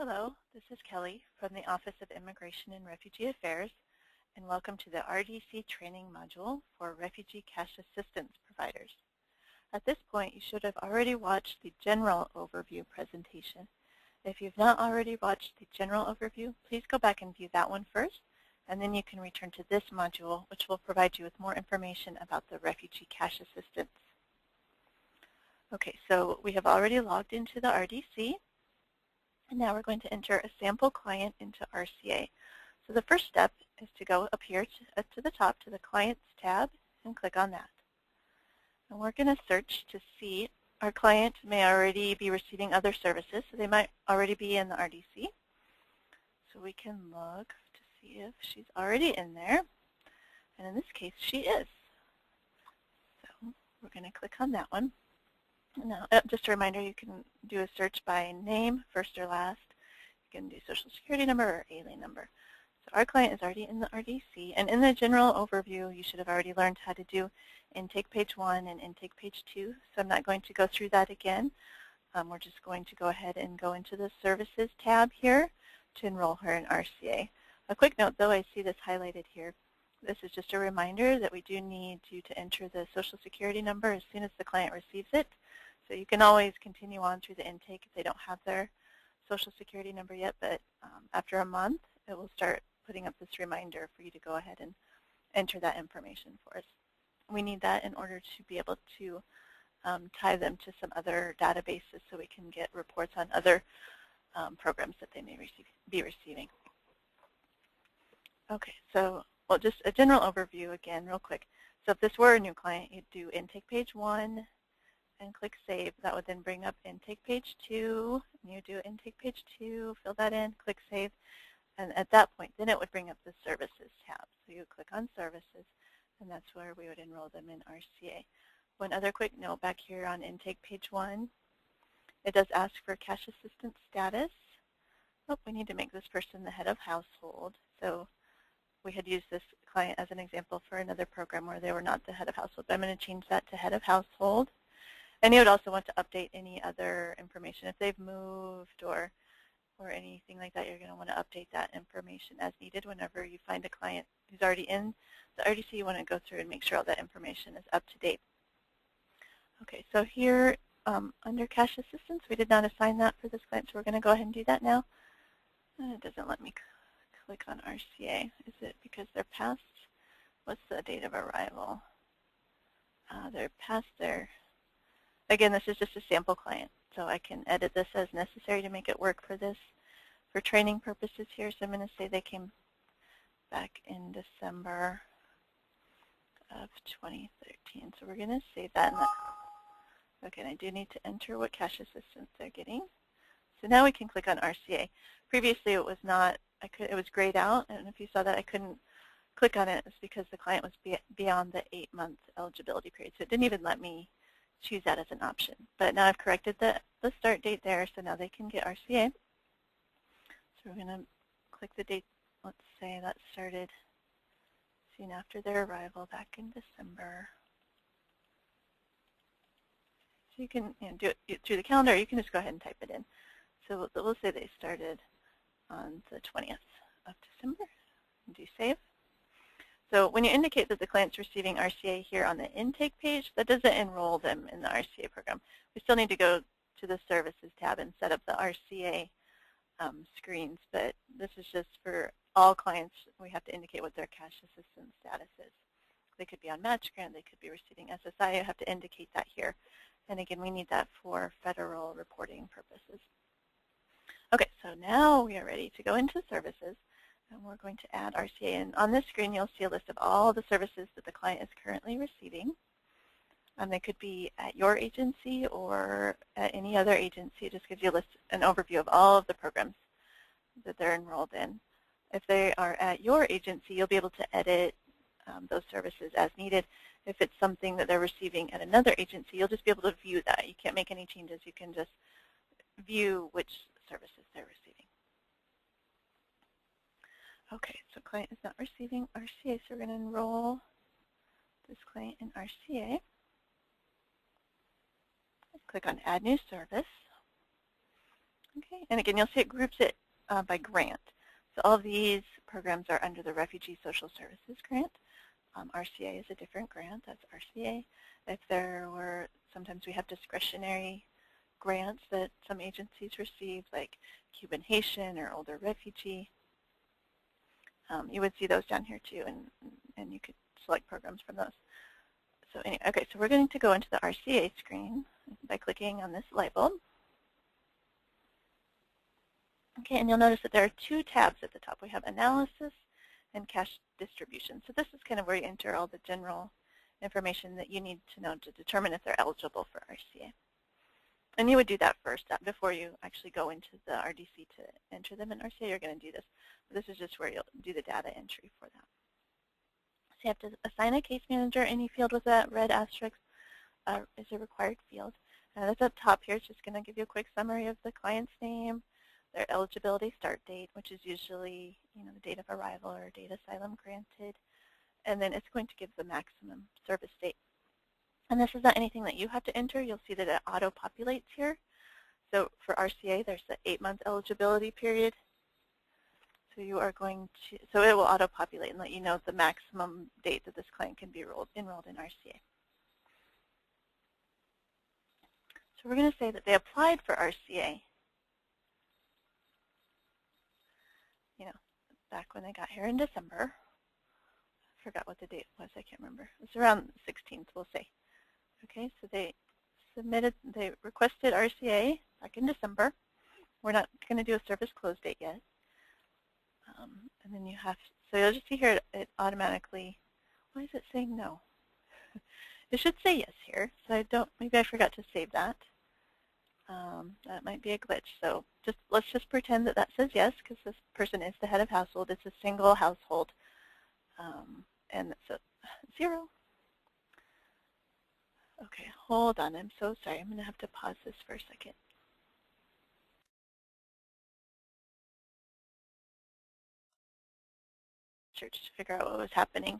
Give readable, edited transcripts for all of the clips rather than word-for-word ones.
Hello, this is Kelly from the Office of Immigration and Refugee Affairs, and welcome to the RDC training module for Refugee Cash Assistance providers. At this point, you should have already watched the general overview presentation. If you've not already watched the general overview, please go back and view that one first, and then you can return to this module, which will provide you with more information about the Refugee Cash Assistance. Okay, so we have already logged into the RDC. And now we're going to enter a sample client into RCA. So the first step is to go up here to the top to the Clients tab and click on that. And we're going to search to see our client may already be receiving other services, so they might already be in the RDC. So we can look to see if she's already in there. And in this case, she is. So we're going to click on that one. Now, just a reminder, you can do a search by name, first or last. You can do social security number or alien number. So our client is already in the RDC, and in the general overview, you should have already learned how to do intake page 1 and intake page 2. So I'm not going to go through that again. We're just going to go ahead and go into the Services tab here to enroll her in RCA. A quick note, though, I see this highlighted here. This is just a reminder that we do need you to enter the social security number as soon as the client receives it. So you can always continue on through the intake if they don't have their social security number yet, but after a month, it will start putting up this reminder for you to go ahead and enter that information for us. We need that in order to be able to tie them to some other databases so we can get reports on other programs that they may be receiving. Okay, so well, just a general overview again real quick. So if this were a new client, you'd do intake page 1, and click Save. That would then bring up intake page 2. And you do intake page 2, fill that in, click Save. And at that point, then it would bring up the Services tab. So you click on Services, and that's where we would enroll them in RCA. One other quick note back here on intake page 1, it does ask for cash assistance status. Oh, we need to make this person the head of household. So we had used this client as an example for another program where they were not the head of household. But I'm going to change that to head of household. And you would also want to update any other information. If they've moved or anything like that, you're going to want to update that information as needed. Whenever you find a client who's already in the RDC, you want to go through and make sure all that information is up to date. Okay, so here under cash assistance, we did not assign that for this client, so we're going to go ahead and do that now. And it doesn't let me click on RCA. Is it because they're past? What's the date of arrival? They're past their... Again, this is just a sample client, so I can edit this as necessary to make it work for this, for training purposes here. So I'm going to say they came back in December of 2013. So we're going to save that. Okay, and I do need to enter what cash assistance they're getting. So now we can click on RCA. Previously, it was not. It was grayed out, and if you saw that, I couldn't click on it. It's because the client was beyond the 8-month eligibility period, so it didn't even let me choose that as an option. But now I've corrected the start date there, so now they can get RCA. So we're going to click the date, let's say that started soon after their arrival back in December. So you can do it through the calendar, or you can just go ahead and type it in. So we'll say they started on the 20th of December, and do save. So when you indicate that the client's receiving RCA here on the intake page, that doesn't enroll them in the RCA program. We still need to go to the Services tab and set up the RCA screens, but this is just for all clients. We have to indicate what their cash assistance status is. They could be on match grant, they could be receiving SSI. You have to indicate that here. And again, we need that for federal reporting purposes. Okay, so now we are ready to go into Services. And we're going to add RCA. And on this screen, you'll see a list of all the services that the client is currently receiving. They could be at your agency or at any other agency. It just gives you an overview of all of the programs that they're enrolled in. If they are at your agency, you'll be able to edit those services as needed. If it's something that they're receiving at another agency, you'll just be able to view that. You can't make any changes. You can just view which services they're receiving. Okay, so client is not receiving RCA, so we're going to enroll this client in RCA. Click on Add New Service. Okay, and again, you'll see it groups it by grant. So all of these programs are under the Refugee Social Services grant. RCA is a different grant, that's RCA. If there were, sometimes we have discretionary grants that some agencies receive, like Cuban Haitian or older refugee. You would see those down here too, and you could select programs from those. So anyway, okay, so we're going to go into the RCA screen by clicking on this light bulb. Okay, and you'll notice that there are two tabs at the top. We have Analysis and Cash Distribution. So this is kind of where you enter all the general information that you need to know to determine if they're eligible for RCA. And you would do that first before you actually go into the RDC to enter them in RCA. You're going to do this. But this is just where you'll do the data entry for that. So you have to assign a case manager. Any field with that red asterisk is a required field. That's up top here. It's just going to give you a quick summary of the client's name, their eligibility start date, which is usually the date of arrival or date asylum granted, and then it's going to give the maximum service date. And this is not anything that you have to enter. You'll see that it auto-populates here. So for RCA, there's the 8-month eligibility period. So you are going to, so it will auto-populate and let you know the maximum date that this client can be enrolled in RCA. So we're going to say that they applied for RCA, back when they got here in December. I forgot what the date was. I can't remember. It's around the 16th, we'll say. Okay, so they requested RCA back in December. We're not going to do a service close date yet. And then you have, so you'll just see here it automatically, why is it saying no? It should say yes here, so maybe I forgot to save that. That might be a glitch. So let's just pretend that says yes, because this person is the head of household. It's a single household, and so 0. Okay, hold on. I'm so sorry. I'm going to have to pause this for a second. To figure out what was happening,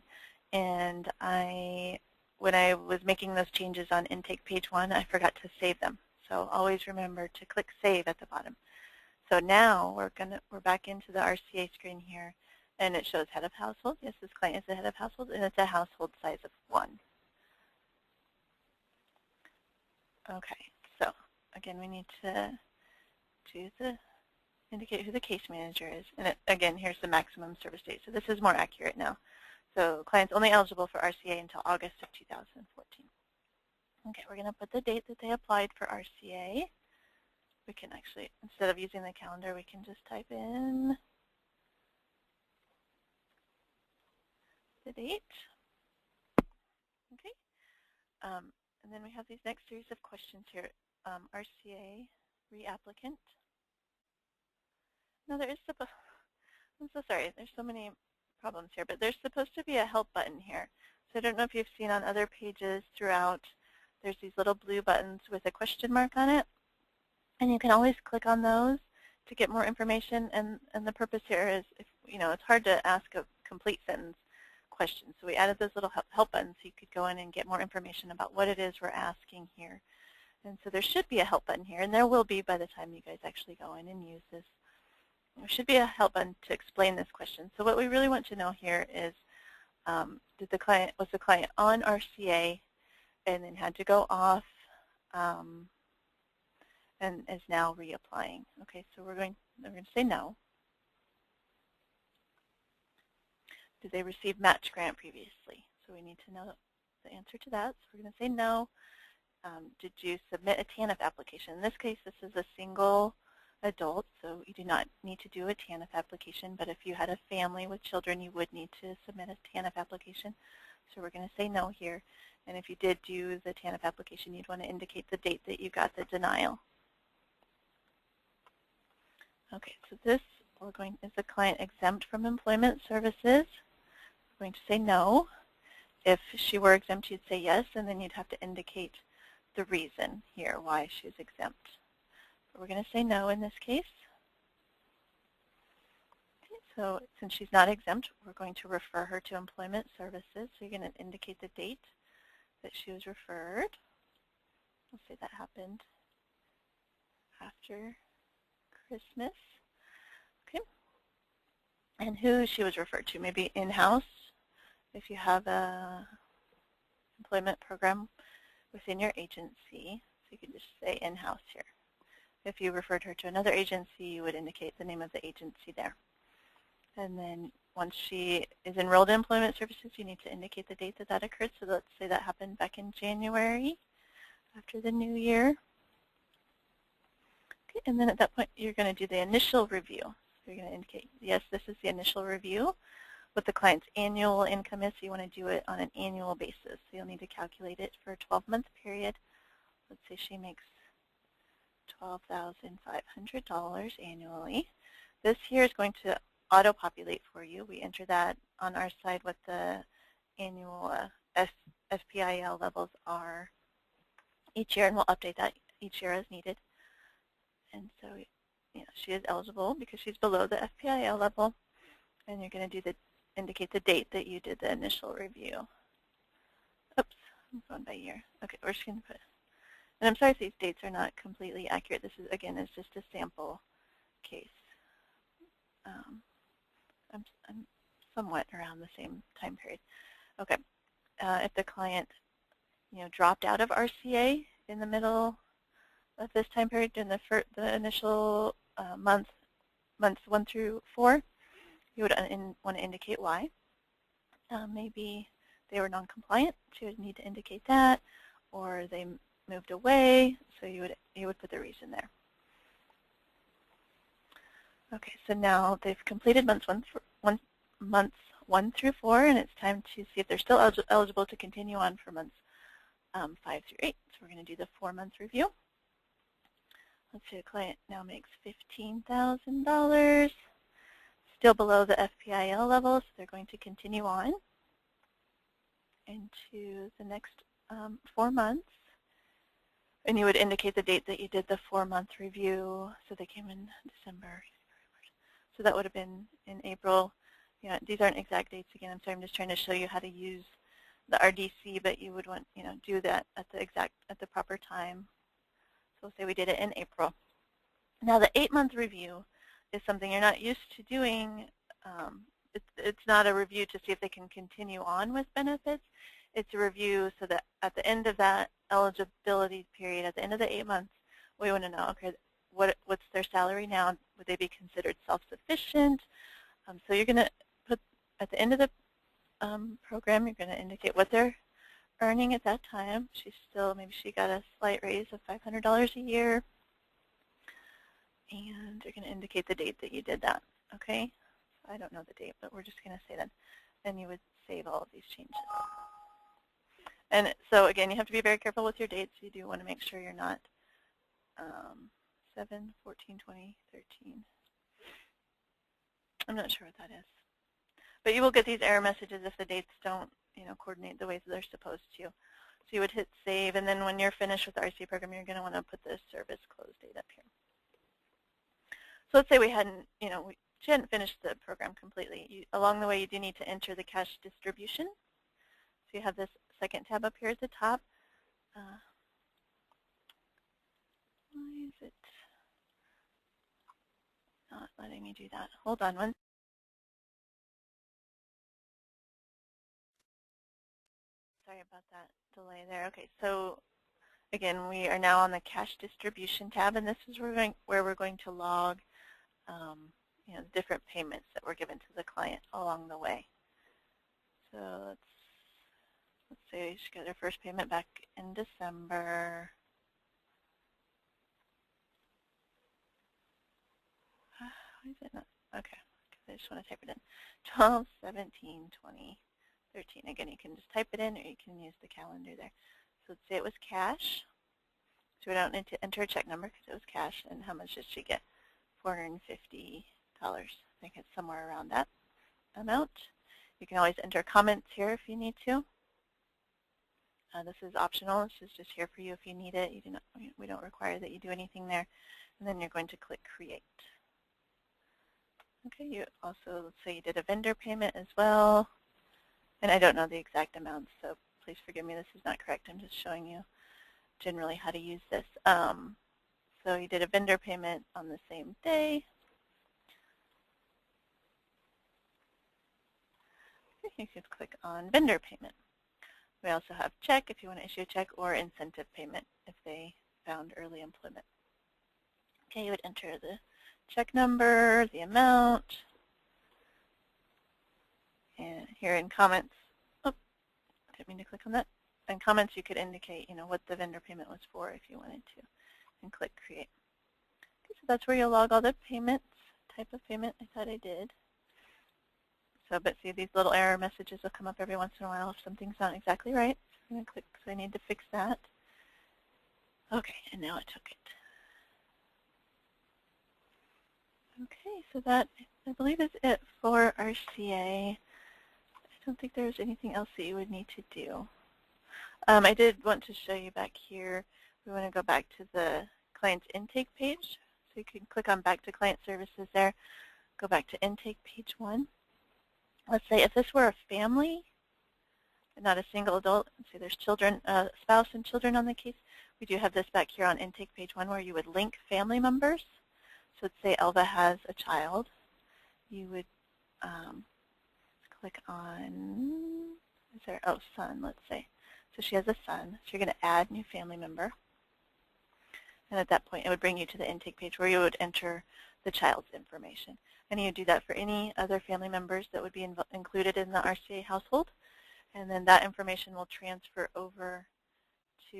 and when I was making those changes on intake page 1, I forgot to save them. So always remember to click Save at the bottom. So now we're back into the RCA screen here, and it shows head of household. Yes, this client is the head of household, and it's a household size of 1. Okay, so again, we need to indicate who the case manager is, and again, here's the maximum service date. So this is more accurate now. So client's only eligible for RCA until August of 2014. Okay, we're going to put the date that they applied for RCA. We can actually, instead of using the calendar, we can just type in the date. Okay, and then we have these next series of questions here. RCA reapplicant. No, there is supposed, I'm so sorry, there's so many problems here, but there's supposed to be a help button here. So I don't know if you've seen on other pages throughout, there's these little blue buttons with a question mark on it. And you can always click on those to get more information. And the purpose here is, it's hard to ask a complete sentence question. So we added those little help buttons so you could go in and get more information about what it is we're asking here. And so there should be a help button here, and there will be by the time you guys actually go in and use this. There should be a help button to explain this question. So what we really want to know here is, was the client on RCA and then had to go off and is now reapplying? Okay, so we're going to say no. Did they receive match grant previously? So we need to know the answer to that. So we're going to say no. Did you submit a TANF application? In this case, this is a single adult, so you do not need to do a TANF application, but if you had a family with children, you would need to submit a TANF application. So we're going to say no here. And if you did do the TANF application, you'd want to indicate the date that you got the denial. Okay, so this, is the client exempt from employment services? We're going to say no. If she were exempt, you'd say yes, and then you'd have to indicate the reason here why she's exempt. But we're going to say no in this case. Okay, so since she's not exempt, we're going to refer her to employment services. So you're going to indicate the date that she was referred. We'll say that happened after Christmas. Okay. And who she was referred to, maybe in-house, if you have a employment program within your agency. So you could just say in-house here. If you referred her to another agency, you would indicate the name of the agency there. And then once she is enrolled in employment services, you need to indicate the date that that occurred. So let's say that happened back in January after the new year. Okay, and then at that point, you're going to do the initial review. So you're going to indicate, yes, this is the initial review. What the client's annual income is, so you want to do it on an annual basis. So you'll need to calculate it for a 12-month period. Let's say she makes $12,500 annually. This here is going to auto-populate for you. We enter that on our side what the annual FPIL levels are each year, and we'll update that each year as needed. And so, she is eligible because she's below the FPIL level, and you're going to do indicate the date that you did the initial review. Oops, I'm going by year. Okay, we're just going to put. And I'm sorry if these dates are not completely accurate. This is, again, is just a sample case. I'm somewhat around the same time period. Okay, if the client, dropped out of RCA in the middle of this time period during the initial months 1 through 4, you would want to indicate why. Maybe they were non-compliant, so you would need to indicate that, or they moved away, so you would put the reason there. Okay, so now they've completed months 1 through 4, and it's time to see if they're still eligible to continue on for months 5 through 8. So we're going to do the 4-month review. Let's say the client now makes $15,000, still below the FPIL level, so they're going to continue on into the next 4 months. And you would indicate the date that you did the 4-month review. So they came in December. So that would have been in April. These aren't exact dates. Again, I'm sorry, I'm just trying to show you how to use the RDC, but you would want, do that at the proper time. So we'll say we did it in April. Now the 8-month review is something you're not used to doing. It's not a review to see if they can continue on with benefits. It's a review so that at the end of that eligibility period, at the end of the 8 months, we want to know, okay, what's their salary now? Would they be considered self-sufficient? So you're going to put, at the end of the program, you're going to indicate what they're earning at that time. Maybe she got a slight raise of $500 a year. And you're going to indicate the date that you did that, okay? I don't know the date, but we're just going to say that. And you would save all of these changes. And so, again, you have to be very careful with your dates. You do want to make sure you're not 7, 14, 20, 13. I'm not sure what that is. But you will get these error messages if the dates don't, coordinate the way that they're supposed to. So you would hit save, and then when you're finished with the RC program, you're going to want to put the service close date up here. So let's say we hadn't, she hadn't finished the program completely. Along the way, you do need to enter the cash distribution. So you have this second tab up here at the top. Why is it not letting me do that? Hold on one. Sorry about that delay there. Okay, so again, we are now on the cash distribution tab, and this is where we're going to log the different payments that were given to the client along the way. So let's say she got her first payment back in December. Why is it not? Okay, I just want to type it in. 12, 17, 20, 13. Again, you can just type it in, or you can use the calendar there. So let's say it was cash. So we don't need to enter a check number because it was cash. And how much did she get? $450. I think it's somewhere around that amount. You can always enter comments here if you need to. This is optional. This is just here for you if you need it. We don't require that you do anything there. And then you're going to click Create. Okay, you also, let's say you did a vendor payment as well. And I don't know the exact amounts, so please forgive me, this is not correct. I'm just showing you generally how to use this. So you did a vendor payment on the same day. You could click on vendor payment. We also have check if you want to issue a check, or incentive payment if they found early employment. Okay, you would enter the check number, the amount, and here in comments, oh, I didn't mean to click on that. In comments, you could indicate, what the vendor payment was for if you wanted to, and click create. Okay, so that's where you'll log all the payments, type of payment. I thought I did. So, but see, these little error messages will come up every once in a while if something's not exactly right. So I'm going to click, so I need to fix that. Okay, and now it took it. Okay, so that, I believe, is it for RCA. I don't think there's anything else that you would need to do. I did want to show you back here. We want to go back to the client's intake page. So you can click on back to client services there. Go back to intake page 1. Let's say if this were a family, and not a single adult, let's say there's children, spouse and children on the case, we do have this back here on intake page 1 where you would link family members. So let's say Elva has a child. You would click on, son, let's say. So she has a son, so you're going to add new family member. And at that point, it would bring you to the intake page where you would enter the child's information. And you would do that for any other family members that would be included in the RCA household. And then that information will transfer over to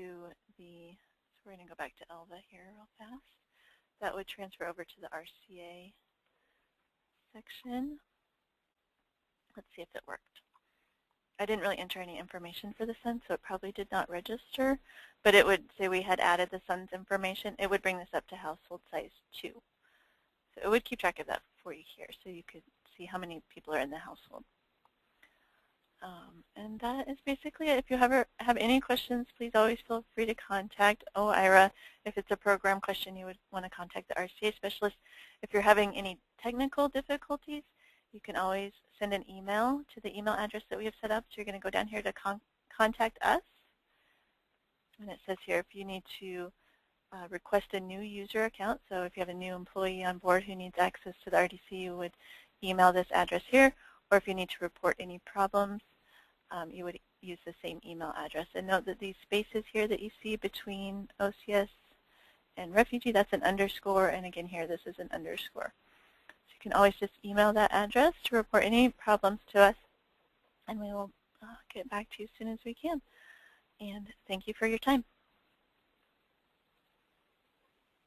the, so we're going to go back to Elva here real fast. That would transfer over to the RCA section. Let's see if it worked. I didn't really enter any information for the son, so it probably did not register. But it would say we had added the son's information. It would bring this up to household size 2. So it would keep track of that for you here, so you could see how many people are in the household. And that is basically it. If you ever have any questions, please always feel free to contact OIRA. If it's a program question, you would want to contact the RCA specialist. If you're having any technical difficulties, you can always send an email to the email address that we have set up. So you're going to go down here to contact us. And it says here if you need to request a new user account. So if you have a new employee on board who needs access to the RDC, you would email this address here. Or if you need to report any problems, you would use the same email address. And note that these spaces here that you see between OCS and refugee, that's an underscore. And again here, this is an underscore. So you can always just email that address to report any problems to us. And we will get back to you as soon as we can. And thank you for your time.